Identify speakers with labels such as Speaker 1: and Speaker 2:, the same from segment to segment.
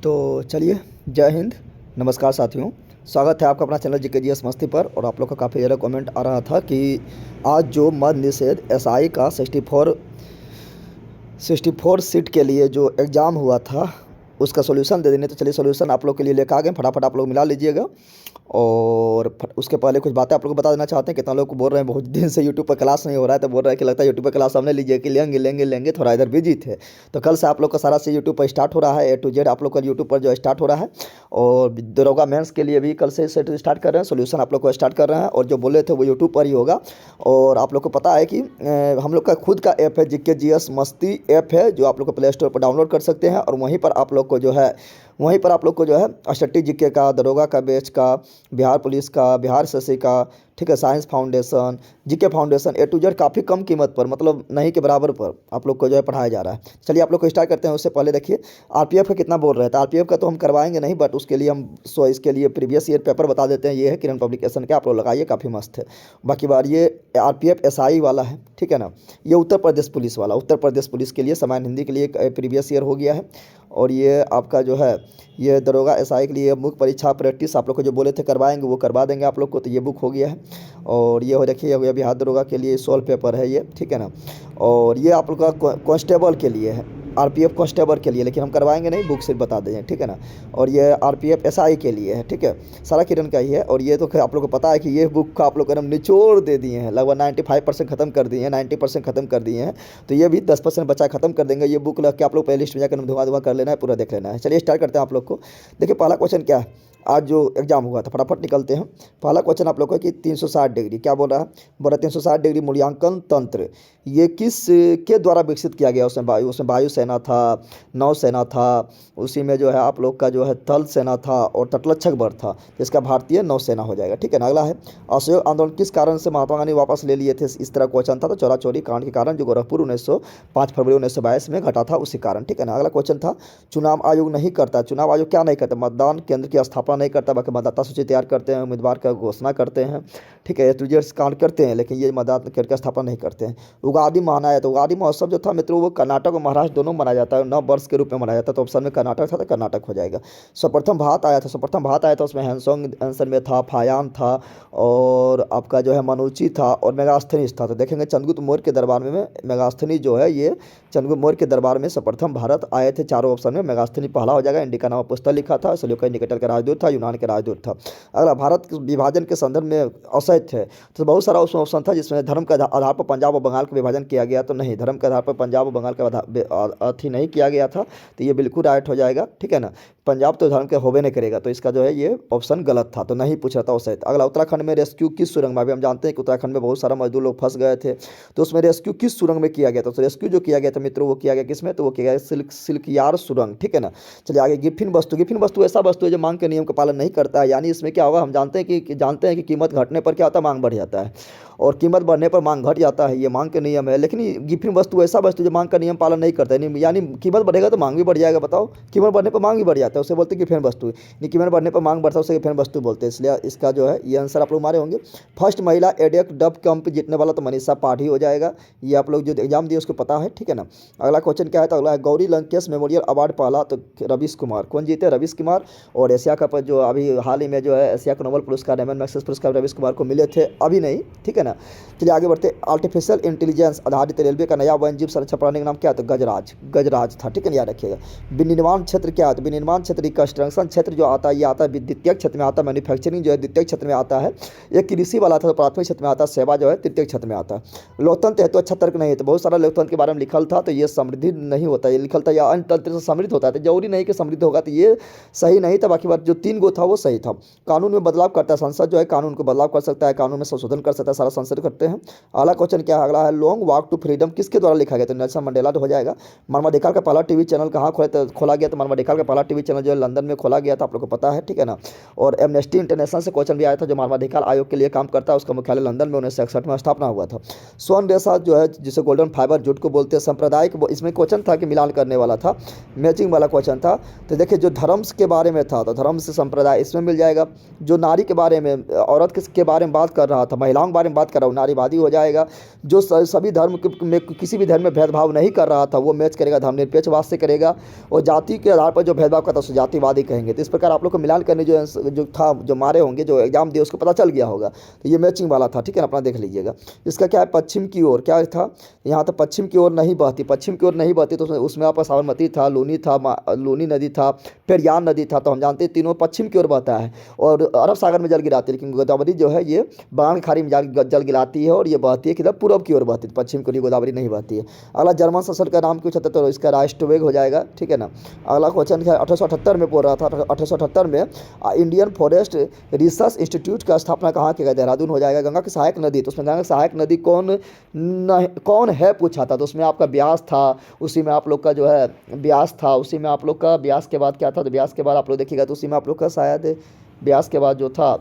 Speaker 1: तो चलिए, जय हिंद, नमस्कार साथियों। स्वागत है आपका अपना चैनल जीकेजीएस मस्ती पर। और आप लोग का काफ़ी ज़्यादा कमेंट आ रहा था कि आज जो मद्य निषेध एसआई का 64 सीट के लिए जो एग्ज़ाम हुआ था उसका सॉल्यूशन दे देने। तो चलिए, सॉल्यूशन आप लोग के लिए लेकर आ गए, फटाफट आप लोग मिला लीजिएगा। और उसके पहले कुछ बातें आप लोग को बता देना चाहते हैं। कितना लोग को बोल रहे हैं बहुत दिन से यूट्यूब पर क्लास नहीं हो रहा है, तो बोल रहे हैं कि लगता है यूट्यूब पर क्लास हमने लीजिए कि लेंगे, थोड़ा इधर बिजी थे। तो कल से आप लोग का सारा चीज़ यूट्यूब पर स्टार्ट हो रहा है, A to Z आप लोग का यूट्यूब पर जो स्टार्ट हो रहा है। और दरोगा मेंस के लिए भी कल से स्टार्ट कर रहे हैं, सोल्यूशन आप लोग को स्टार्ट कर रहे हैं। और जो बोले थे वो यूट्यूब पर ही होगा। और आप लोग को पता है कि हम लोग का खुद का ऐप है, जीकेजीएस मस्ती ऐप है, जो आप लोग को प्ले स्टोर पर डाउनलोड कर सकते हैं। और वहीं पर आप लोग को जो है STT जीके का, दरोगा का बैच का, बिहार पुलिस का, बिहार एसएससी का, ठीक है, science foundation, GK foundation, A to Z काफ़ी कम कीमत पर, मतलब नहीं के बराबर पर आप लोग को जो है पढ़ाया जा रहा है। चलिए आप लोग को स्टार्ट करते हैं। उससे पहले देखिए आरपीएफ का कितना बोल रहे थे। आरपीएफ का तो हम करवाएंगे नहीं, बट उसके लिए हम इसके लिए प्रीवियस ईयर पेपर बता देते हैं। ये है किरण पब्लिकेशन का, आप लोग लगाइए, काफ़ी मस्त है। बाकी बार ये आरपीएफ एसआई वाला है, ठीक है ना। ये उत्तर प्रदेश पुलिस वाला, उत्तर प्रदेश पुलिस के लिए सामान्य हिंदी के लिए प्रीवियस ईयर हो गया है। और ये आपका जो है ये दरोगा एसआई के लिए मुख्य परीक्षा प्रैक्टिस आप लोग को जो बोले थे करवाएंगे वो करवा देंगे आप लोग को। तो ये बुक हो गया है। और ये हो देखिए, ये बिहार दरोगा के लिए सॉल्व पेपर है ये, ठीक है ना। और ये आप लोग का कांस्टेबल के लिए है, आरपीएफ कांस्टेबल के लिए, लेकिन हम करवाएंगे नहीं, बुक सिर्फ बता दें, ठीक है ना। और ये आरपीएफ एसआई के लिए है, ठीक है, सारा किरण का ही है। और ये तो आप लोग को पता है कि ये बुक का आप लोग एकदम निचोड़ दे दिए हैं, लगभग 95% खत्म कर दिए हैं, 90% खत्म कर दिए हैं। तो ये भी 10% बचा खत्म कर देंगे। ये बुक लग के आप लोग पहले लिस्ट में जाकर धुआं कर लेना है, पूरा देख लेना है। चलिए स्टार्ट करते हैं आप लोग को। देखिए पहला क्वेश्चन क्या है, आज जो एग्जाम हुआ था, फटाफट निकलते हैं। पहला क्वेश्चन आप लोग को कि 360 डिग्री क्या बोल रहा है, बोल रहा है 360 डिग्री मूल्यांकन तंत्र ये किस के द्वारा विकसित किया गया। उसमें वायुसेना था, नौसेना था, उसी में जो है आप लोग का जो है थल सेना था और तटरक्षक बल था, जिसका भारतीय नौसेना हो जाएगा, ठीक है ना। अगला है असहयोग आंदोलन किस कारण से महात्मा गांधी वापस ले लिए थे। इस तरह क्वेश्चन था, तो चोरा चोरी कांड के कारण, जो गोरखपुर 5 फरवरी 1922 में घटा था, उसी कारण, ठीक है ना। अगला क्वेश्चन था चुनाव आयोग नहीं करता। चुनाव आयोग क्या नहीं करता, मतदान केंद्र की स्थापना नहीं करता, बाकी मतदाता सूची तैयार करते हैं, उम्मीदवार का घोषणा करते हैं, ठीक है, एटूजेट्स कांड करते हैं, लेकिन ये मतदाता केंद्र की स्थापना नहीं करते हैं। उगादि मनाया, तो उगादि महोत्सव जो था मित्रों वो कर्नाटक और महाराष्ट्र दोनों मनाया जाता है, 9 वर्ष के रूप में मनाया जाता है। तो ऑप्शन में कर्नाटक था, तो कर्नाटक हो जाएगा। सर्वप्रथम भारत आया था, उसमें हैंसोंग आंसर में था, फायान था, और आपका जो है मनुची था, और मेगास्थनीज था। तो देखेंगे चंद्रगुप्त मौर्य के दरबार में मेगास्थनी जो है, ये चंद्रगुप्त मौर्य के दरबार में सर्वप्रथम भारत आए थे। चारों ऑप्शन में मेगास्थनी पहला हो जाएगा। इंडिका नाम पुस्तक लिखा था, सेल्यूकस निकेटर का राजदूत था, यूनान के राजदूत था। अगला भारत के विभाजन के संदर्भ में असत्य है, तो बहुत सारा उसमें ऑप्शन था, जिसमें धर्म के आधार पर पंजाब और बंगाल का विभाजन किया गया। तो नहीं, धर्म के आधार पर पंजाब और बंगाल का अथी नहीं किया गया था। तो ये बिल्कुल राइट हो जाएगा, ठीक है ना। पंजाब तो धर्म के होबे नहीं करेगा, तो इसका जो है ये ऑप्शन गलत था, तो नहीं पूछ रहा था उससे। अगला उत्तराखंड में रेस्क्यू किस सुरंग में, अभी हम जानते हैं कि उत्तराखंड में बहुत सारा मजदूर लोग फंस गए थे, तो उसमें रेस्क्यू किस सुरंग में किया गया था। तो रेस्क्यू जो किया गया था मित्रों वो किया गया किसमें, तो वो किया गया सिल्कियार सुरंग, ठीक है ना। चलिए आगे, गिफिन वस्तु ऐसा वस्तु है जो मांग के नियम का पालन नहीं करता है। यानी इसमें क्या होगा, हम जानते हैं कि कीमत घटने पर क्या होता है, मांग बढ़ जाता है, और कीमत बढ़ने पर मांग घट जाता है, ये मांग के नियम है। लेकिन गिफिन वस्तु ऐसा वस्तु जो मांग का नियम पालन नहीं करता है, यानी कीमत बढ़ेगा तो मांग भी बढ़ जाएगा। बताओ, कीमत बढ़ने पर मांग भी बढ़ जाता है, उसे बोलते हैं गिफिन वस्तु। कीमत बढ़ने पर मांग बढ़ता है, उसे गिफिन वस्तु बोलते हैं। इसलिए इसका जो है ये आंसर आप लोग मारे होंगे। फर्स्ट महिला एडेक डब कम्प जीतने वाला तो मनीषा पाठी हो जाएगा। ये आप लोग जो एग्जाम दिए उसको पता है, ठीक है ना। अगला क्वेश्चन क्या है, तो अगला है गौरी लंकेश मेमोरियल अवार्ड पहला तो रवीश कुमार, कौन जीते, रवीश कुमार। और एशिया कप जो अभी हाल ही में जो है एशिया का नोबेल पुरस्कार, रेमन मैग्सेसे पुरस्कार रवीश कुमार को मिले थे, अभी नहीं, ठीक है ना। चलिए आगे बढ़ते। आर्टिफिशियल इंटेलिजेंस आधारित रेलवे का नया वन्यजीव संरक्षण प्रणाली का नाम क्या है, तो गजराज था, ठीक है, याद रखिएगा। विनिर्माण क्षेत्र क्या है, तो विनिर्माण क्षेत्र कंस्ट्रक्शन क्षेत्र जो आता है, ये आता है द्वितीय क्षेत्र में आता है। मैन्युफैक्चरिंग जो है द्वितीय क्षेत्र में आता है। एक कृषि वाला था तो प्राथमिक क्षेत्र में आता है, सेवा जो है तृतीय क्षेत्र में आता है। लोकतंत्र हेतु अच्छा तर्क नहीं है, तो बहुत सारा लोकतंत्र के बारे में लिखल था, तो ये समृद्धि नहीं होता, ये लिखल था या अन्य तंत्र से समृद्ध होता है, तो जरूरी नहीं कि समृद्ध होगा, तो ये सही नहीं था। बाकी बात जो 3 गो था वो सही था। कानून में बदलाव करता है, संसद जो है कानून को बदलाव कर सकता है, कानून में संशोधन कर सकता है, सारा संसद करते हैं। अगला क्वेश्चन क्या है, अगला है लॉन्ग वॉक टू फ्रीडम किसके द्वारा लिखा गया, तो नेल्सन मंडेला हो जाएगा। मानवाधिकार का पहला टीवी चैनल कहाँ खोला गया, तो मानवाधिकार का पहला टीवी चैनल जो है लंदन में खोला गया था, आप लोग को पता है, ठीक है ना। और एमनेस्टी इंटरनेशनल से क्वेश्चन भी आया था, जो मानवाधिकार आयोग के लिए काम करता है, उसका मुख्यालय लंदन में 1961 में स्थापना हुआ था। स्वर्ण रेशा जो है जिसे गोल्डन फाइबर जूट को बोलते हैं, सांप्रदायिक, इसमें क्वेश्चन था कि मिलान करने वाला था, मैचिंग वाला क्वेश्चन था। तो देखिए जो धर्म के बारे में था, तो धर्म से संप्रदाय इसमें मिल जाएगा। जो नारी के बारे में, औरत के बारे में बात कर रहा था, महिलाओं के बारे में बात कर रहा हूँ, नारीवादी हो जाएगा। जो सभी धर्म में किसी भी धर्म में भेदभाव नहीं कर रहा था वो मैच करेगा धर्मनिरपेक्षवाद से करेगा, और जाति के आधार पर जो भेदभाव करता है उसे जातिवादी कहेंगे। तो इस प्रकार आप लोग को मिलान करने जो था, जो मारे होंगे, जो एग्जाम दिए उसको पता चल गया होगा। तो ये मैचिंग वाला था, ठीक है ना, अपना देख लीजिएगा। इसका क्या है, पश्चिम की ओर क्या था, यहाँ तो पश्चिम की ओर नहीं बहती, पश्चिम की ओर नहीं बहती, तो उसमें आपका साबरमती था, लूनी था, लूनी नदी था, पेरियार नदी था। तो हम जानते हैं तीनों पश्चिम की ओर बहता है और अरब सागर में जल गिराती है, लेकिन गोदावरी जो है ये बंगाल की खाड़ी में जल गिराती है और ये बहती है किधर, पूर्व की ओर बहती है, पश्चिम की ओर गोदावरी नहीं बहती है। अगला जर्मन शासक का नाम पूछा था, तो इसका राष्ट्रवेग हो जाएगा, ठीक है ना। अगला क्वेश्चन क्या है, 1878 में बोल रहा था, 1878 में इंडियन फॉरेस्ट रिसर्च इंस्टीट्यूट का स्थापना कहाँ किया गया, देहरादून हो जाएगा। गंगा की सहायक नदी, तो उसमें गंगा की सहायक नदी कौन है पूछा था, तो उसमें आपका ब्यास था, उसी में आप लोग का जो है ब्यास था, उसी में आप लोग का ब्यास के बाद क्या था, तो ब्यास के बाद आप लोग देखिएगा तो उसी में आप लोग का शायद ब्यास के बाद जो था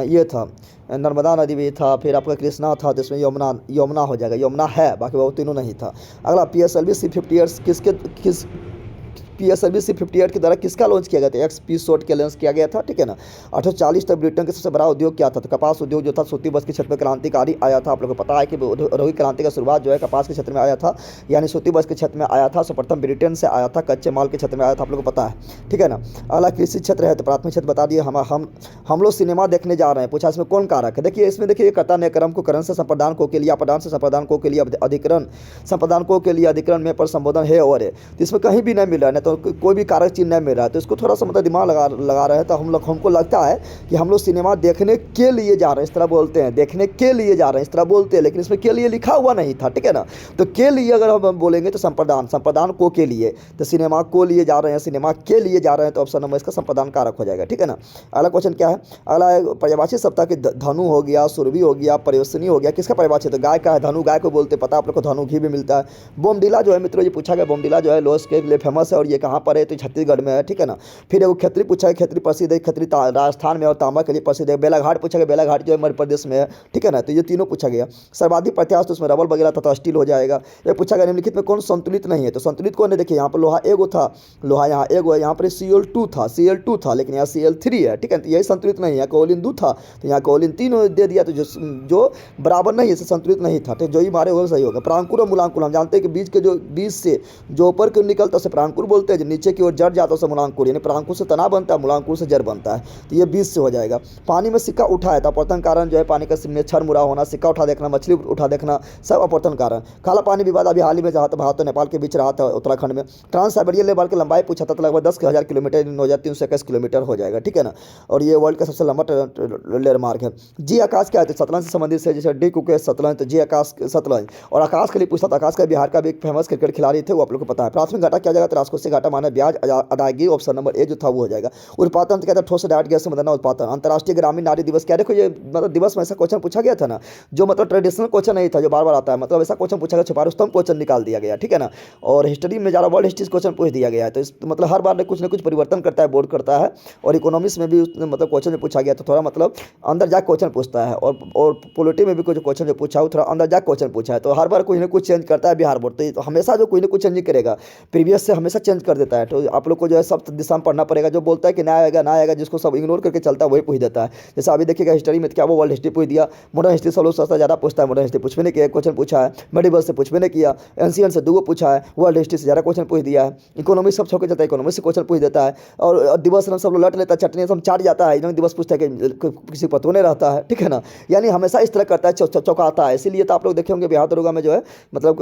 Speaker 1: ये था नर्मदा नदी भी था, फिर आपका कृष्णा था, तो इसमें यमुना हो जाएगा, यमुना है, बाकी वो तीनों नहीं था। अगला PSLV C-58 PSLV C-58 के द्वारा किसका लॉन्च किया गया था, एक्सपी शॉट के लॉन्च किया गया था, ठीक है ना। 1840 तक ब्रिटेन का सबसे बड़ा उद्योग क्या था, तो कपास उद्योग जो था, सूती वस्त्र के क्षेत्र में क्रांतिकारी आया था। आप लोगों को पता है कि औद्योगिक क्रांति का शुरुआत जो है कपास के क्षेत्र में आया था, यानी सूती वस्त्र के क्षेत्र में आया था। सर्वप्रथम ब्रिटेन से आया था, कच्चे माल के क्षेत्र में आया था, आप लोगों को पता है, ठीक है ना। अगला कृषि क्षेत्र है, तो प्राथमिक क्षेत्र बता दिए। हम लोग सिनेमा देखने जा रहे हैं, पूछा इसमें कौन कारक है, देखिए इसमें देखिए कर्ता ने क्रम को करण से संप्रदान को के लिए, अपदान से संप्रदान को के लिए अधिकरण, संप्रदान को के लिए अधिकरण में पर संबोधन है और है, तो इसमें कहीं भी नहीं मिल रहा है, तो कोई भी कारक चिन्ह नहीं मिल रहा है, तो इसको थोड़ा सा मतलब दिमाग लगा रहे हैं। तो हमको लगता है कि हम लोग सिनेमा देखने के लिए जा रहे हैं, इस तरह बोलते हैं, देखने के लिए जा रहे हैं इस तरह बोलते हैं, लेकिन इसमें के लिए लिखा हुआ नहीं था, ठीक है ना। तो के लिए अगर हम बोलेंगे तो संप्रदान को के लिए, तो सिनेमा को लिए जा रहे हैं, सिनेमा के लिए जा रहे हैं, तो ऑप्शन नंबर इसका संप्रदान कारक हो जाएगा, ठीक है ना। अगला क्वेश्चन क्या है, अगला पर्यायवाची सप्ताह की धनु हो गया, सुरभि हो गया, पर्यवसनी हो गया, किसका पर्यायवाची, तो गाय का है, धनु गाय को बोलते, पता आप लोग को धनु घी भी मिलता है। बोमडिला जो है मित्रों ये पूछा गया, बोमडिला जो है लोस के लिए फेमस है और ये कहाँ पर है, तो छत्तीसगढ़ में है, ठीक है ना। फिर वो खत्री पूछा है, खत्री प्रसिद्ध है, खत्री राजस्थान में और तांबा के लिए प्रसिद्ध है। बेलाघाट पूछा गया, बेलाघाट जो है मध्य प्रदेश में है, ठीक है ना। तो ये तीनों पूछा गया। सर्वाधिक प्रत्याश तो उसमें रबल वगैरह था, तो स्टील हो जाएगा। ये पूछा गया निम्नलिखित में कौन संतुलित नहीं है, तो संतुलित कौन है, देखिए यहाँ पर लोहा एगो था, लोहा यहाँ एगो है, यहाँ पर Cl2 था, लेकिन यहाँ Cl3 है, ठीक है, यही संतुलित नहीं है। कोलिन 2 था, तो यहाँ कोलिन 3 दे दिया, तो जो बराबर नहीं है संतुलित नहीं था, तो जो ही मारे होगा सही होगा। प्रांकुर और मूलांकुर हम जानते हैं कि बीज से जो ऊपर की ओर निकलता है उसे प्रांकुर बोलते हैं, जो नीचे की ओर जड़ जाता है उसे मूलांकुर, यानी प्रांकुर से तना बनता है, मूलांकुर से जड़ बनता है, तो ये बीज से हो जाएगा। पानी में सिक्का उठाया था, अपवर्तन कारण जो है पानी का में क्षर मुड़ा होना, सिक्का उठा देखना, मछली उठा देखना, सब अपवर्तन कारण। काला पानी विवाद अभी हाल ही में जहाँ भारत और नेपाल के बीच रहा था, उत्तराखंड में। ट्रांस साइबेरियन लेबर की लंबाई पूछा था, तो लगभग 10,000 किलोमीटर, 9,321 किलोमीटर हो जाएगा, ठीक है ना। और ये वर्ल्ड का सबसे लंबा रेल मार्ग है। जी आकाश क्या है, तो सतलज से संबंधित है, जैसे डी कुके सतलज, तो जी आकाश सतलज। और आकाश के लिए पूछता था, आकाश का बिहार का भी एक फेमस क्रिकेट खिलाड़ी थे, वो आप लोग को पता है। प्राथमिक घाटा क्या जाएगा, तो राजकोषीय घाटा माने ब्याज अदायगी, ऑप्शन नंबर ए जो था वो हो जाएगा। उत्पादन कहते हैं ठोस डायरेक्ट गैस से मदना उत्पादन। अंतर्राष्ट्रीय ग्रामीण नारी दिवस क्या, देखो ये मतलब दिवस में ऐसा क्वेश्चन पूछा गया था ना, जो मतलब ट्रेडिशनल क्वेश्चन नहीं था, जो बार बार आता है, मतलब ऐसा क्वेश्चन पूछा गया, छुपा रुस्तम क्वेश्चन निकाल दिया गया, ठीक है ना। और हिस्ट्री में ज़्यादा वर्ल्ड हिस्ट्री क्वेश्चन पूछ दिया गया है, तो इस मतलब हर बार कुछ ना कुछ परिवर्तन करता है, बोर्ड करता है। और इकोनॉमिक्स में भी मतलब क्वेश्चन जो पूछा गया तो थोड़ा मतलब अंदर जा क्वेश्चन पूछता है, और पॉलिटी में भी कुछ क्वेश्चन जो पूछा है थोड़ा अंदर जा क्वेश्चन पूछा है, तो हर बार कुछ ना कुछ चेंज करता है बिहार बोर्ड, तो हमेशा जो कुछ ना कुछ चेंज करेगा, प्रीवियस से हमेशा चेंज कर देता है। तो आप लोग को जो है सब दिशा में पढ़ना पड़ेगा, जो बोलता है कि ना आएगा, जिसको सब इग्नोर करके चलता है वही पूछ देता है। जैसे अभी देखिएगा हिस्ट्री में क्या वो वर्ल्ड हिस्ट्री पूछ दिया, मॉडर्न हिस्ट्री सब लोग सस्ता ज़्यादा पूछता है, मॉडर्न हिस्ट्री पूछ भी नहीं किया, क्वेश्चन पूछा है, मेडिवल से पूछ भी नहीं किया, एंशियंट से 2 पूछा है, वर्ल्ड हिस्ट्री से ज़्यादा क्वेश्चन पूछ दिया है। इकोनॉमिक्स सब छोड़ के जाता है, इकोनॉमिक्स से क्वेश्चन पूछ देता है। और दिवस सब लोग लट लेता है, चटनी सब चाट जाता है, दिवस पूछता है कि किसी को पता नहीं रहता है, ठीक है ना। यानी हमेशा इस तरह करता है, चौंकाता है। इसीलिए तो आप लोग देखे होंगे बिहार दरोगा में जो है मतलब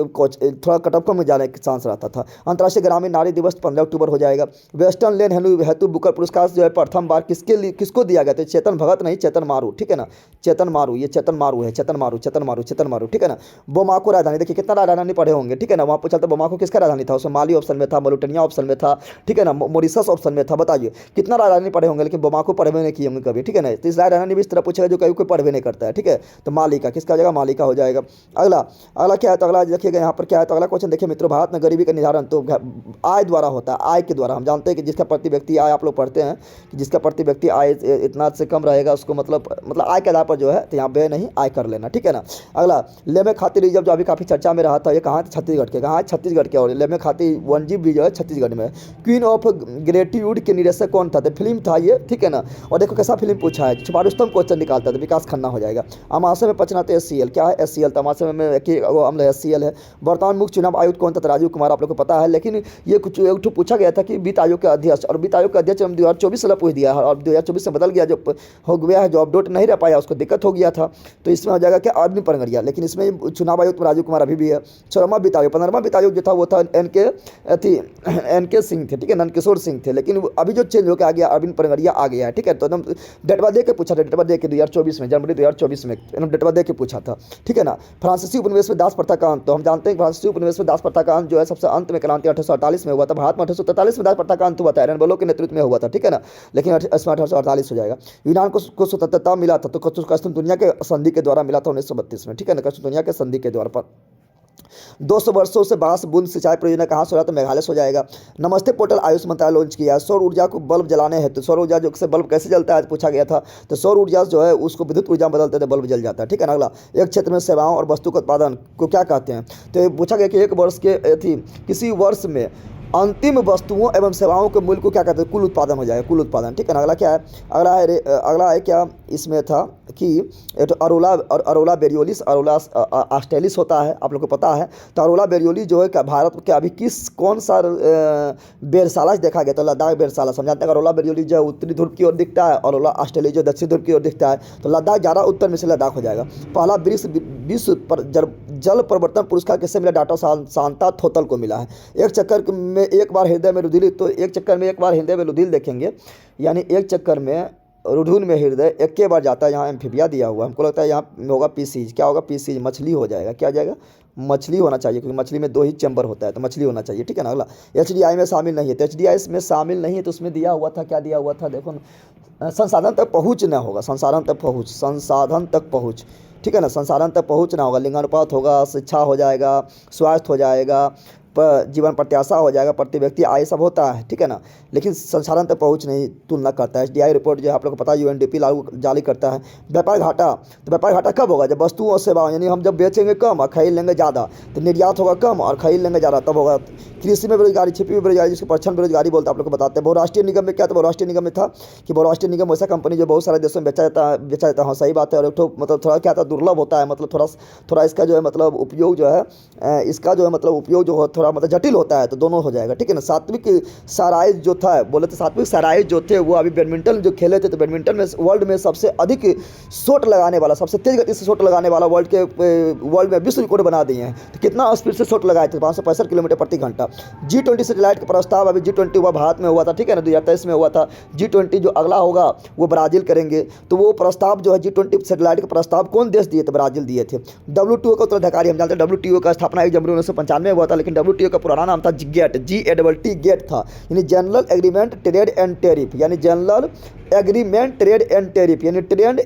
Speaker 1: थोड़ा कटअप कम जाने का चांस रहता था। अंतर्राष्ट्रीय ग्रामीण नारी दिवस 15 अक्टूबर हो जाएगा। वेस्टर्न लेन हेतु बुकर पुरस्कार जो है प्रथम बार किसको दिया गया, तो चेतन भगत नहीं, चेतन मारू, ठीक है ना। चेतन मारू, ये चेतन मारू है, चेतन मारू, ठीक है ना। बोमाको राजधानी, देखिए कितना राजधानी पढ़े होंगे, ठीक है ना। वहाँ पूछा था बोमाको किसका राजधानी था, उसमें माली ऑप्शन में था, मोरिटेनिया ऑप्शन में था, ठीक है ना, मॉरिशस ऑप्शन में था। बताइए कितना राजधानी पढ़े होंगे, लेकिन बोमाको पढ़े नहीं किए होंगे कभी, ठीक है ना। तो इस राजधानी भी इस तरह पूछेगा जो कभी कोई पढ़वे नहीं करता है, ठीक है। तो माली का किसका जगह, माली का हो जाएगा। अगला क्या है, तो अगला देखिएगा यहाँ पर क्या है, तो अगला क्वेश्चन देखिए मित्रों, भारत में गरीबी का निर्धारण, तो आय द्वारा होता है, आय के द्वारा। हम जानते हैं कि जिसका प्रति व्यक्ति आय, आप लोग पढ़ते हैं कि जिसका प्रति व्यक्ति आय इतना से कम रहेगा उसको मतलब आय के आधार पर जो है तो यहाँ व्यय नहीं आय कर लेना, ठीक है ना। अगला, लेमे खाती रिजर्व जो अभी काफ़ी चर्चा में रहा था, ये कहाँ है? छत्तीसगढ़ के। कहाँ है? छत्तीसगढ़ के। और लेमे खाती वन्यजीव भी जो है छत्तीसगढ़ में। क्वीन ऑफ ग्रेटिट्यूड के निर्देशक कौन था? तो फिल्म था ये, ठीक है ना। और देखो कैसा फिल्म पूछा है, छुपारुस्तम क्वेश्चन निकालता था, विकास खन्ना हो जाएगा। अमाशय में पचना तो SCL, क्या है? SCL। तो अमाशय में अम्ल SCL है। वर्तमान मुख्य चुनाव आयुक्त कौन था? तो राजीव कुमार, आप लोग को पता है। लेकिन ये कुछ एक पूछा गया था कि वित्त आयोग के अध्यक्ष, और वित्त आयोग के अध्यक्ष हम 2024 से पूछ दिया है, और 2024 से बदल गया, जो हो गया है, जो अपडेट नहीं रह पाया, उसको दिक्कत हो गया था। तो इसमें हो जाएगा क्या? अरविंद पनगड़िया। लेकिन इसमें चुनाव आयुक्त राजीव कुमार अभी भी है। 16वां वित्त आयोग, 15वां वित्त आयोग जो था वो था NK सिंह थे, ठीक है, नंदकिशोर सिंह थे। लेकिन अभी जो चेंज होकर आ गया, अरविंद पनगड़िया आ गया है, ठीक है। तो एकदम डेटवा दे के पूछा था, डेटवा दे के 2024 में, जनवरी 2024 में एकदम डेटवा दे के पूछा था, ठीक है ना। फ्रांसीसी उपनिवेश में दास प्रथा का अंत, तो हम जानते हैं फ्रांसीसी उपनिवेश में दास प्रथा का अंत जो है सबसे अंत में क्रांति 1848 में हुआ था। भारत में 1843 में दास प्रथा का अंत हुआ था, एरन बलो के नेतृत्व में हुआ था, ठीक है ना। लेकिन इसमें 1848 हो जाएगा। यूनान को स्वतंत्रता मिला था तो कस्तुनतुनिया के संधि के द्वारा मिला था 1932 में, ठीक है ना, कस्तुनतुनिया के संधि के द्वारा पर। 200 वर्षों से बांस बूंद सिंचाई परियोजना कहाँ से हो रहा है? तो मेघालय से हो जाएगा। नमस्ते पोर्टल आयुष मंत्रालय लॉन्च किया है। सौर ऊर्जा को बल्ब जलाने हैं, तो सौर ऊर्जा जो से बल्ब कैसे जलता है पूछा गया था। तो सौर ऊर्जा जो है उसको विद्युत ऊर्जा में बदलते थे, बल्ब जल जाता है, ठीक है ना। अगला, एक क्षेत्र में सेवाओं और वस्तु के उत्पादन को क्या कहते हैं? तो ये पूछा गया कि एक वर्ष के किसी वर्ष में अंतिम वस्तुओं एवं सेवाओं के मूल्य को क्या कहते हैं? कुल उत्पादन हो जाएगा, कुल उत्पादन, ठीक है ना। अगला क्या है? अगला है क्या इसमें था कि अरोला बेरियोलिस, अरोला ऑस्ट्रेलिस होता है, आप लोग को पता है। तो अरोला बेरियोलिस जो है क्या भारत के अभी कौन सा बेरसाला देखा गया? तो लद्दाख बेरसाला। समझाते हैं अरोला बेरियोलिस जो उत्तरी ध्रुव की ओर दिखता है, अरोला ऑस्ट्रेलिस जो दक्षिण ध्रुव की ओर दिखता है। तो लद्दाख ज़्यादा उत्तर में से लद्दाख हो जाएगा। पहला विश्व पर जल परिवर्तन पुरस्कार किससे मिला? डॉक्टर शांता थोतल को मिला है। एक चक्कर में एक बार हृदय में रुधिर, तो एक चक्कर में एक बार हृदय में रुधिर देखेंगे, यानी एक चक्कर में रुधिर में हृदय एक के बार जाता है। यहाँ एम्फीबिया दिया हुआ, हमको लगता है यहाँ होगा पीसीज। क्या होगा? पीसीज, मछली हो जाएगा। क्या जाएगा? मछली होना चाहिए, क्योंकि मछली में 2 ही चैम्बर होता है, तो मछली होना चाहिए, ठीक है ना। अगला, HDI में शामिल नहीं है, तो HDI में शामिल नहीं है, तो उसमें दिया हुआ था, क्या दिया हुआ था देखो, संसाधन तक पहुँच ना होगा, संसाधन तक पहुँच, ठीक है ना, संसाधन तक पहुँच ना होगा। लिंगानुपात होगा, शिक्षा हो जाएगा, स्वास्थ्य हो जाएगा, जीवन प्रत्याशा हो जाएगा, प्रति व्यक्ति आय सब होता है, ठीक है ना। लेकिन संसाधन तक पहुँच नहीं तुलना करता है। HDI रिपोर्ट जो है आप लोग को पता है UNDP जारी करता है। व्यापार घाटा, तो व्यापार घाटा कब होगा? जब वस्तुओं और सेवाओं, यानी हम जब बेचेंगे कम और खरीद लेंगे ज़्यादा, तो निर्यात होगा कम और खरीद लेंगे ज़्यादा, तब होगा। कृषि में बेरोजगारी, छिपी हुई बेरोजगारी, जिसको परछन बेरोजगारी बोलते हैं, आप लोग को बताते हैं। बहुराष्ट्रीय निगम में क्या था? बहुराष्ट्रीय निगम में था कि बहुराष्ट्रीय निगम ऐसा कंपनी जो बहुत सारे देशों में बेचा जाता है। हाँ सही बात है। और एक तो मतलब थोड़ा क्या था, दुर्लभ होता है, मतलब थोड़ा इसका जो है मतलब उपयोग जो है, इसका जो है मतलब उपयोग जो है थोड़ा मतलब जटिल होता है, तो दोनों हो जाएगा, ठीक है ना। सात्विक साराइज जो था, बोले तो सात्विक साराइज जो थे वो अभी बैडमिंटन जो खेले थे, तो बैडमिंटन में वर्ल्ड में सबसे अधिक शॉट लगाने वाला, सबसे तेज गति से शॉट लगाने वाला वर्ल्ड में विश्व रिकॉर्ड बना दिए हैं। तो कितना स्पीड से शॉट लगाए थे? 565 किलोमीटर प्रति घंटा। G20 सैटेलाइट का प्रस्ताव, अभी G20 हुआ भारत में हुआ था, ठीक है ना, 2023 में हुआ था। G20 जो अगला होगा वो ब्राज़ील करेंगे। तो वो प्रस्ताव जो है G20 सैटेलाइट का प्रस्ताव कौन देश दिए थे? ब्राज़ील दिए थे। WTO का उत्तराधिकारी, हम जानते हैं WTO का स्थापना 1 जनवरी 1995 में हुआ था, लेकिन WTO का पुराना नाम था GATT था, यानी general agreement trade and tariff, यानी general agreement trade and tariff, यानी ट्रेड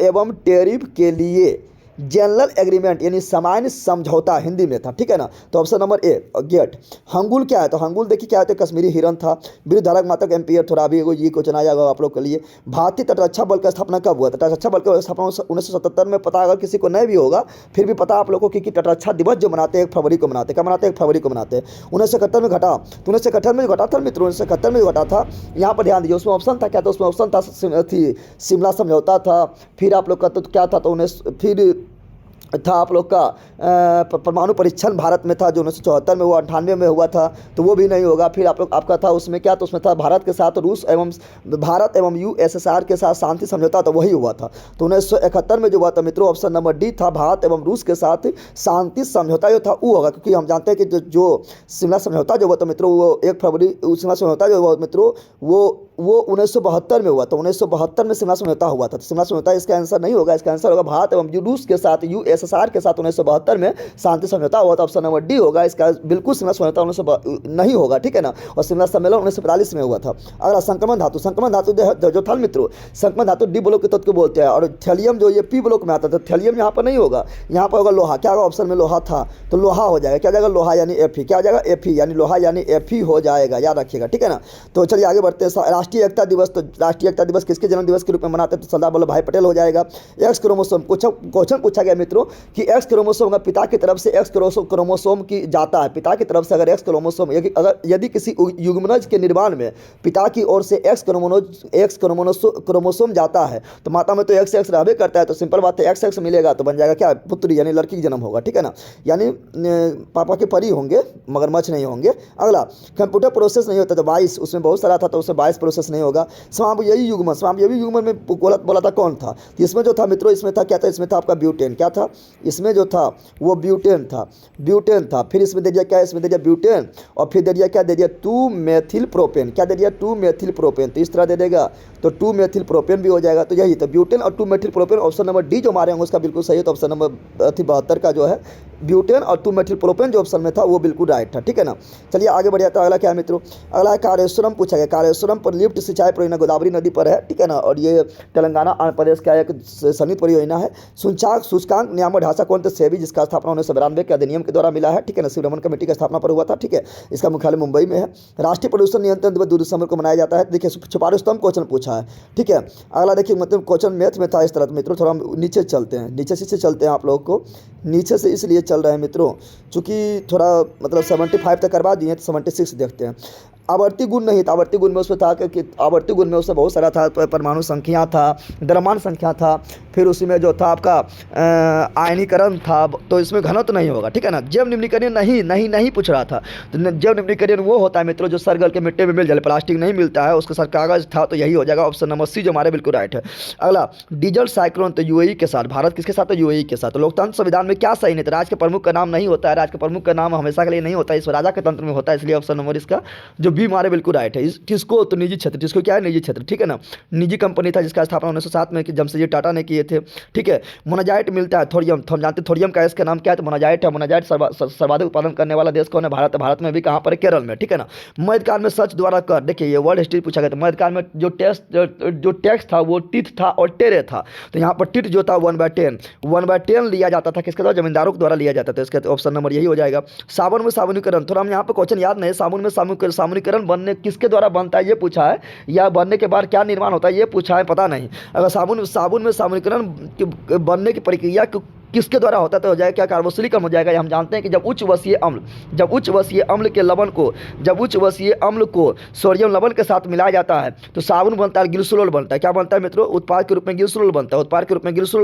Speaker 1: एवं टेरिफ के लिए जनरल एग्रीमेंट, यानी सामान्य समझौता हिंदी में था, ठीक है ना। तो option number A gate. Hangul क्या है? तो हंगुल देखिए क्या है, तो कश्मीरी हिरन था। बिरुधारक मातक एम्पियर, थोड़ा अभी ये क्वेश्चन आ जाएगा आप लोग के लिए। भारतीय तटरक्षा बल का स्थापना कब हुआ? तटरक्षा बल का स्थापना 1977 में। पता अगर किसी को नहीं भी होगा फिर भी पता आप लोगों को कि तटरक्षा दिवस जो मनाते हैं 1 फरवरी को मनाते हैं। कब मनाते हैं? 1 फरवरी को मनाते हैं। 1971 में घटा, तो 1971 में घटा था मित्रों, 1971 में घटा था। यहाँ पर ध्यान दीजिए, उसमें ऑप्शन था क्या? तो उसमें ऑप्शन था शिमला समझौता था, फिर आप लोग का तो क्या था, तो फिर था आप लोग का परमाणु परीक्षण भारत में था जो 1974 में हुआ, 98 में हुआ था, तो वो भी नहीं होगा। फिर आप लोग आपका था उसमें क्या? तो उसमें था भारत के साथ भारत एवं USSR के साथ शांति समझौता, तो वही हुआ था। तो 1971 में जो हुआ था मित्रों, ऑप्शन नंबर डी था, भारत एवं रूस के साथ शांति समझौता जो था वो होगा, क्योंकि हम जानते हैं कि जो शिमला समझौता जो हुआ था मित्रों, वो 1 फरवरी, शिमला समझौता जो हुआ मित्रों वो वो 1972 में हुआ था। 1972 में शिमला समझौता हुआ था। तो शिमला समझौता इसका आंसर नहीं होगा। इसका आंसर होगा भारत एवं रूस के साथ, यूएसएसआर के साथ 1972 में शांति समझौता हुआ था। ऑप्शन नंबर डी होगा इसका। बिल्कुल शिमला समझौता 19 नहीं होगा, ठीक है ना। और शिमला सम्मेलन 1945 में हुआ था। अगला संक्रमण धातु। संक्रमण धातु जो था मित्रों, संक्रमण धातु डी ब्लॉक के तत्व को बोलते हैं। और थैलियम जो ये पी ब्लॉक में आता था, थैलियम यहाँ पर नहीं होगा, यहाँ पर होगा लोहा। क्या होगा ऑप्शन में लोहा था, तो लोहा हो जाएगा। क्या जाएगा लोहा यानी एफ, क्या हो जाएगा एफ, यानी लोहा यानी एफ हो जाएगा, याद रखिएगा, ठीक है ना। तो चलिए आगे बढ़ते हैं। राष्ट्रीय एकता दिवस। तो राष्ट्रीय एकता दिवस किसके जन्म दिवस के रूप में मनाते हैं, तो सरदार वल्लभ भाई पटेल हो जाएगा। एक्स क्रोमोसोम, क्वेश्चन पूछा गया मित्रों कि एक्स क्रोमोसोम का पिता की तरफ से एक्स क्रोमोसोम की जाता है। पिता की तरफ से अगर एक्स क्रोमोसोम, अगर यदि किसी युग्मनज के निर्माण में पिता की ओर से एक्स क्रोमोसोम जाता है तो माता में तो एक्स एक्स रहबे करता है, तो सिंपल बात है एक्स एक्स मिलेगा तो बन जाएगा क्या, पुत्री यानी लड़की का जन्म होगा, ठीक है ना। यानी पापा के परी होंगे, मगरमच्छ नहीं होंगे। अगला कंप्यूटर प्रोसेस नहीं होता तो 22, उसमें बहुत सारा था तो उसमें 22 प्रोसेस नहीं होगा। समावयवी युग्मन में बोला था कौन था, इसमें जो था मित्रों, इसमें था क्या था, इसमें था आपका ब्यूटेन। क्या था इसमें जो था वो ब्यूटेन था। फिर इसमें दे दिया क्या, इसमें दे दिया ब्यूटेन, और फिर दे दिया क्या, दे दिया 2 मेथिल प्रोपेन। क्या दे दिया 2 मेथिल प्रोपेन, तो इस तरह दे देगा तो 2 मेथिल प्रोपेन भी हो जाएगा। तो यही तो ब्यूटेन और 2 methyl propane. Option number D जो हमारे होंगे उसका बिल्कुल सही है। तो ऑप्शन नंबर 72 का जो है ब्यूटेन और 2 मेथिल प्रोपेन जो ऑप्शन में था वो बिल्कुल राइट था, ठीक है ना। चलिए आगे बढ़ जाता है। अगला क्या है मित्रों, अगला है कालेश्वरम पूछा गया। कालेश्वरम पर लिफ्ट सिंचाई परियोजना गोदावरी नदी पर है, ठीक है ना। और ये तेलंगाना आंध्र प्रदेश का एक संयुक्त परियोजना है। सूचकांक नियामक ढांचा कौन थे, सेबी, जिसका स्थापना 1992 के अधिनियम के द्वारा मिला है, ठीक है ना। शिवरमन कमेटी की स्थापना पर हुआ था, ठीक है। इसका मुख्यालय मुंबई में है। राष्ट्रीय प्रदूषण नियंत्रण दिवस 2 दिसंबर को मनाया जाता है। देखिए छुपारू स्तंभ क्वेश्चन पूछा है, ठीक है। अगला देखिए मतलब क्वेश्चन मैथ में था इस तरह। मित्रों थोड़ा हम नीचे चलते हैं, नीचे से चलते हैं आप लोगों को, नीचे से इसलिए चल रहे हैं मित्रों चूँकि थोड़ा मतलब 75 तक करवा दिए तो 76 देखते हैं। आवर्ती गुण नहीं था, आवर्ती गुण में उसमें था कि आवर्ती गुण में उसमें बहुत सारा था, परमाणु संख्या था, द्रव्यमान संख्या था, फिर उसी में जो था आपका आयनीकरण था, तो इसमें घनत्व नहीं होगा, ठीक है ना। जैव निम्नीकरण नहीं पूछ रहा था। तो जैव निम्नीकरण वो होता है मित्रों जो सरगल के मिट्टी में मिल जाए, प्लास्टिक नहीं मिलता है, उसके साथ कागज था, तो यही हो जाएगा ऑप्शन नंबर सी जो हमारे बिल्कुल राइट है। अगला डीजल साइक्लोन, तो यूएई के साथ, भारत किसके साथ है, यूएई के साथ। लोकतंत्र संविधान में क्या सही नहीं था, राज्य के प्रमुख का नाम नहीं होता है, राज्य के प्रमुख का नाम हमेशा के लिए नहीं होता है, इस राजा के तंत्र में होता है, इसलिए ऑप्शन नंबर इसका जो बी हमारे बिल्कुल राइट है। किसको, तो निजी क्षेत्र, जिसको क्या है निजी क्षेत्र, ठीक है ना। निजी कंपनी था जिसका स्थापना 1907 में जमशेदजी टाटा ने किए थे, ठीक है। मोनाजाइट मिलता है, थोरियम, हम जानते हैं थोरियम का इसका नाम क्या है, तो मोनाजाइट है। मोनाजाइट सर्वाधिक उत्पादन करने वाला देश कौन है, भारत में भी कहाँ पर है, केरल में, ठीक है ना। मध्यकाल में सच द्वारा कर, देखिए ये वर्ल्ड हिस्ट्री पूछा गया था। मध्यकाल में जो टैक्स था वो टिथ था और टेरे था, तो यहाँ पर टिथ जो था 1/10 लिया जाता था, किसके द्वारा, जमींदारों के द्वारा लिया जाता था, इसका ऑप्शन नंबर यही हो जाएगा। साबुन में साबुनीकरण, थोड़ा हम यहाँ पर क्वेश्चन याद नहीं, साबुन में साबुनीकरण बनने किसके द्वारा बनता है ये पूछा है, या बनने के बाद क्या निर्माण होता है ये पूछा है, पता नहीं। अगर साबुन में साबुनीकरण बनने की प्रक्रिया किसके द्वारा होता है तो हो जाएगा क्या, कार्बोक्सिलिक अम्ल हो जाएगा। हम जानते हैं कि जब उच्च वसीय अम्ल को सोडियम लवण के साथ मिलाया जाता है तो साबुन बनता है, ग्लिसरॉल बनता है। क्या बनता है मित्रों, उत्पाद के रूप में ग्लिसरॉल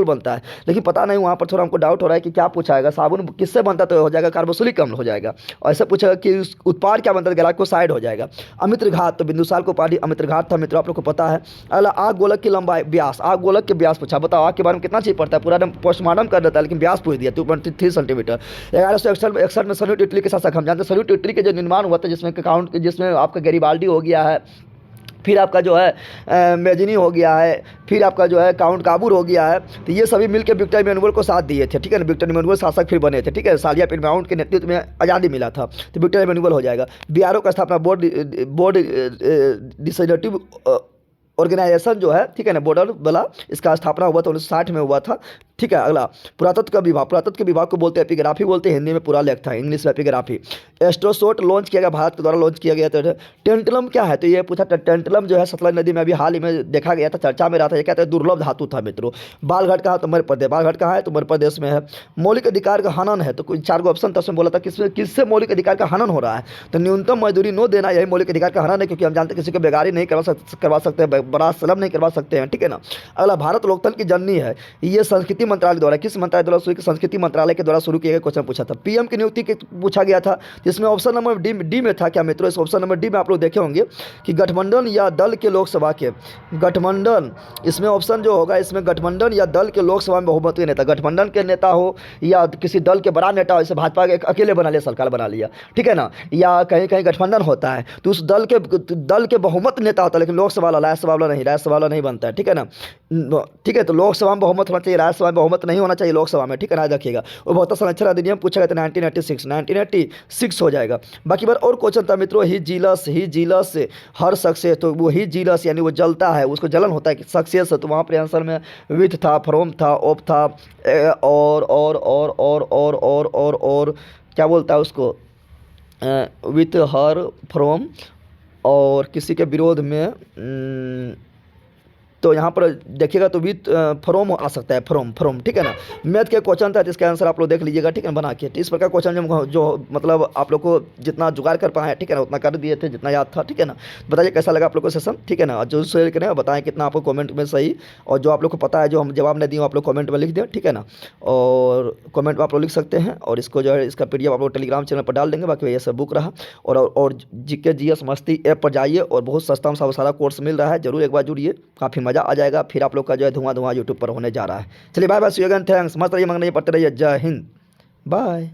Speaker 1: बनता है, लेकिन पता नहीं वहाँ पर थोड़ा हमको डाउट हो रहा है कि क्या पूछा जाएगा, साबुन किससे बनता है तो हो जाएगा कार्बोक्सिलिक अम्ल हो जाएगा। और ऐसा पूछेगा कि उत्पाद क्या बनता है, ग्लाइकोसाइड हो जाएगा। अमित्र घात, तो बिंदुसार को उपाधि अमित्र घात था मित्रों, आप लोग को पता है। अगला आग गोलक की लंबाई, व्यास, आग गोलक के व्यास पूछा, बताओ आग के बारे में कितना चीज पड़ता है, पूरा पोस्टमार्टम कर देता है, लेकिन व्यास पूछ दिया 2.3 सेंटीमीटर। 1161 में संयुक्त इटली के शासक, हम जानते हैं संयुक्त इटली के जो निर्माण हुआ था जिसमें आपका गैरिबाल्डी हो गया है, फिर आपका जो है मेजिनी हो गया है, फिर आपका जो है काउंट काबूर हो गया है, तो ये सभी मिलकर विक्टर इमैनुअल को साथ दिए थे, ठीक है ना। विक्टर इमैनुअल शासक फिर बने थे, ठीक है। सालिया पेरमाउंट के नेतृत्व में आज़ादी मिला था, तो विक्टर इमैनुअल हो जाएगा। बीआरओ का स्थापना बोर्ड डिसोल्यूटिव ऑर्गेनाइजेशन जो है, ठीक है ना, बॉर्डर वाला, इसका स्थापना हुआ था 1960 में हुआ था, ठीक है। अगला पुरातत्व के विभाग को बोलते हैं एपिग्राफी बोलते हैं, हिंदी में पूरा लेख था, इंग्लिश में एपिग्राफी। एस्ट्रोसोट लॉन्च किया गया, भारत के द्वारा लॉन्च किया गया था। टेंटलम क्या है, तो ये पूछा टेंटलम जो है सतलज नदी में अभी हाल ही में देखा गया था, चर्चा में रहा था। ये कहते हैं दुर्लभ धातु था मित्रों। बालघाट कहाँ, तो मध्य प्रदेश, बालघाट कहाँ है तो मध्य प्रदेश में है। मौलिक अधिकार का हनन है, तो 4 ऑप्शन था, उसमें बोला था किससे मौलिक अधिकार का हनन हो रहा है, तो न्यूनतम मजदूरी न देना यही मौलिक अधिकार का हनन है, क्योंकि हम जानते हैं किसी को बेगारी नहीं करवा सकते हैं, बड़ा सलम नहीं करवा सकते हैं, ठीक है ना। अगला भारत लोकतंत्र की जननी है, ये संस्कृति मंत्रालय द्वारा, किस मंत्रालय द्वारा शुरू, संस्कृति मंत्रालय के द्वारा शुरू किए गए क्वेश्चन पूछा था। पीएम की नियुक्ति के पूछा गया था, जिसमें ऑप्शन नंबर डी में था क्या मित्रों, इस ऑप्शन नंबर डी में आप लोग देखे होंगे कि गठबंधन या दल के लोकसभा के, गठबंधन, इसमें ऑप्शन जो होगा इसमें गठबंधन या दल के लोकसभा में बहुमत के नेता, गठबंधन के नेता हो या किसी दल के बड़ा नेता हो, जैसे भाजपा के अकेले बना लिया, सरकार बना लिया, ठीक है ना, या कहीं कहीं गठबंधन होता है तो उस दल के बहुमत नेता होता है, लेकिन लोकसभा वाला, राज्यसभा वाला नहीं, राज्यसभा वाला नहीं बनता है, ठीक है ना। ठीक है, तो लोकसभा में बहुमत होना चाहिए, राज्यसभा में बहुमत नहीं होना चाहिए लोकसभा में, ठीक है ना, याद रखिएगा। और बहुत संरक्षण अधिनियम पूछा गया था 1986 हो जाएगा। बाकी बार और क्वेश्चन था मित्रों, ही जीलस हर सक्सेस, तो वो ही जीलस यानी वो जलता है, उसको जलन होता है, सक्सेस, तो वहाँ पर आंसर में विथ था, फ्रॉम था, ऑफ था, और क्या बोलता है उसको, विथ, हर, फ्रॉम, और किसी के विरोध में, तो यहाँ पर देखिएगा तो विथ फ्रॉम आ सकता है, फ्रॉम, ठीक है ना। मैथ के क्वेश्चन था, जिसका आंसर आप लोग देख लीजिएगा, ठीक है, बना के। इस प्रकार क्वेश्चन जो मतलब आप लोग को जितना जुगाड़ कर पाए, ठीक है ना, उतना कर दिए थे जितना याद था, ठीक है ना। बताइए कैसा लगा आप लोग को सेशन, ठीक है ना। जो शेयर करें बताएं कितना आपको कमेंट में सही, और जो आप लोग को पता है जो हम जवाब नहीं दिए आप लोग कमेंट में लिख दें, ठीक है ना। और कमेंट में आप लोग लिख सकते हैं, और इसको जो है इसका PDF आप लोग टेलीग्राम चैनल पर डाल देंगे। बाकी ये सब बुक रहा, और GK GS मस्ती ऐप पर जाइए, और बहुत सस्ता में सारा कोर्स मिल रहा है, जरूर एक बार जुड़िए, काफ़ी मज़ा आ जाएगा। फिर आप लोग का जो है धुआं यूट्यूब पर होने जा रहा है। चलिए bye bye, see you again, thanks, मस्त रहिए, मंगने पढ़ते रहिए, जय हिंद, बाय।